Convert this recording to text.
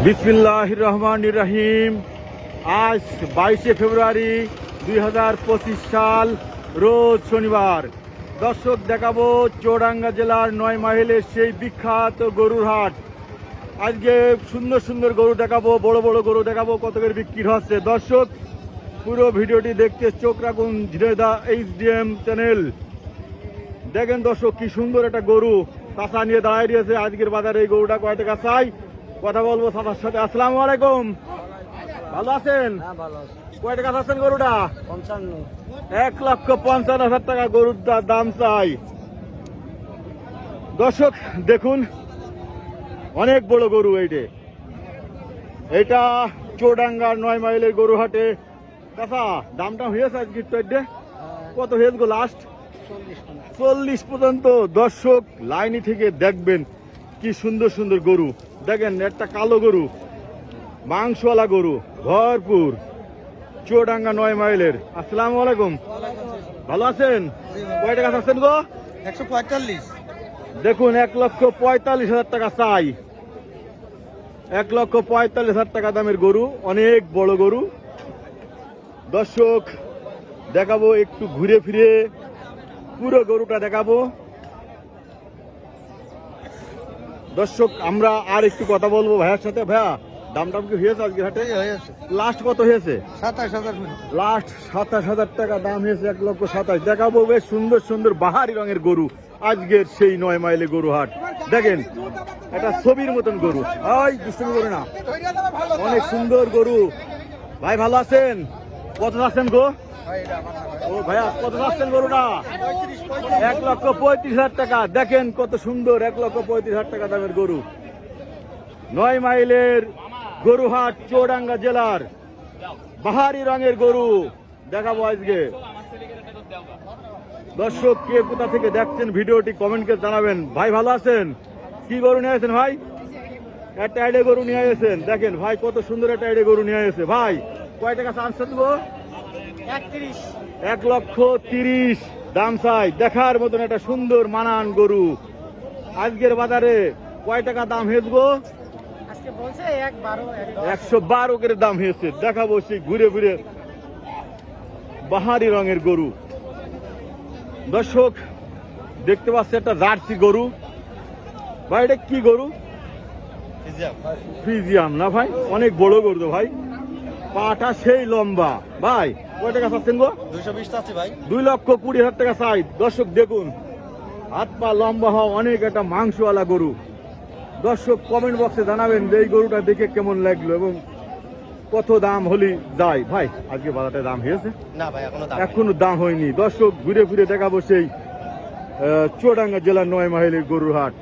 বিসমিল্লাহির রহমানির রহিম। আজ 22শে ফেব্রুয়ারি 2025 সাল, রোজ শনিবার। দর্শক দেখাবো চুয়াডাঙ্গা জেলার 9 মাইলের সেই বিখ্যাত গরুর হাট। আজকে সুন্দর সুন্দর গরু দেখাবো, বড় বড় গরু দেখাবো, কত করে বিক্রি হচ্ছে। দর্শক পুরো ভিডিওটি দেখতে চোখ রাখুন ঝিনাইদহ HDM চ্যানেল। দেখেন দর্শক কি সুন্দর একটা গরু কাঁচা নিয়ে দাঁড়ায় দিয়েছে। আজকের বাজারে এই গরুটা কয় টাকা চাই কথা বলবো সাদার সাথে। আসসালামু আলাইকুম, ভালো আছেন? কয় টাকা চাচ্ছেন গরুটা? 1,50,000 টাকা গরুর দাম চাই। দর্শক দেখুন অনেক বড় গরু এইটা চুয়াডাঙ্গার 9 মাইলের গরু হাটে। কাঁচা দামটা হয়েছে আজকে কত হয়েছে গো? লাস্ট 40 পর্যন্ত। দর্শক লাইনি থেকে দেখবেন কি সুন্দর সুন্দর গরু। দেখেন একটা কালো গরু, মাংসওয়ালা গরু ভরপুর, চুয়াডাঙ্গা 9 মাইলের। আসসালামু আলাইকুম, ভালো আছেন? কয় টাকা চাচ্ছেন গো? 145। দেখুন 1,45,000 টাকা চাই। 1,45,000 টাকা দামের গরু, অনেক বড় গরু। দর্শক দেখাবো একটু ঘুরে ফিরে, পুরো গরুটা দেখাবো। দর্শক আমরা আর একটু কথা বলবো ভাইয়ের সাথে। ভাইয়া দাম কি হয়েছে আজকে হাটে? লাস্ট কত হয়েছে? 27,000। লাস্ট 27,000 টাকা দাম হয়েছে। 1,27,000 দেখাবো। বেশ সুন্দর সুন্দর বাহারি রঙের গরু আজকের সেই 9 মাইলে গরু হাট। দেখেন এটা ছবির মতন গরু, দুষ্টুমি করে না, অনেক সুন্দর গরু। ভাই ভালো আছেন? কত আছেন গো? ও ভাইয়া কত আছেন গরুটা? 1,35,000 টাকা। দেখেন কত সুন্দর, 1,35,000 টাকা দামের গরু। 9 মাইলের গরু হাট, চুয়াডাঙ্গা জেলার বাহারি রঙের গরু দেখাবো আজকে। দর্শক কে কোথা থেকে দেখছেন ভিডিওটি কমেন্টকে জানাবেন। ভাই ভালো আছেন? কি গরু নিয়ে আসেন ভাই? একটা আইডে গরু নিয়ে আসেন। দেখেন ভাই কত সুন্দর একটা আইডে গরু নিয়ে আসে। ভাই কয় টাকা চাচ্ছেন গো? 1,30,000 দাম চাই। দেখার মতন একটা সুন্দর মানান গরু। আজকের বাজারে কয় টাকা দাম হয়েছে গো? 112 করে দাম হয়েছে। দেখাবো সেই ঘুরে ফিরে বাহারি রঙের গরু। দর্শক দেখতে পাচ্ছে একটা জার্সি গরু। ভাই এটা কি গরু? ফ্রিজিয়াম না ভাই? অনেক বড় গরু তো ভাই, পাটা সেই লম্বা। ভাই কয় টাকা চাচ্ছেন গো? 220 চাচ্ছি ভাই। 2,20,000 টাকা চাই। দর্শক দেখুন হাত পা লম্বা হওয়া, অনেক একটা মাংসওয়ালা গরু। দর্শক কমেন্ট বক্সে জানাবেন যে এই গরুটা দেখে কেমন লাগলো এবং কত দাম হলি যায়। ভাই আজকে বাজারে দাম হয়েছে? না ভাই এখনো দাম হয়নি। দর্শক ঘুরে ফিরে দেখাবো সেই চুয়াডাঙ্গা জেলার 9 মাইলের গরুর হাট।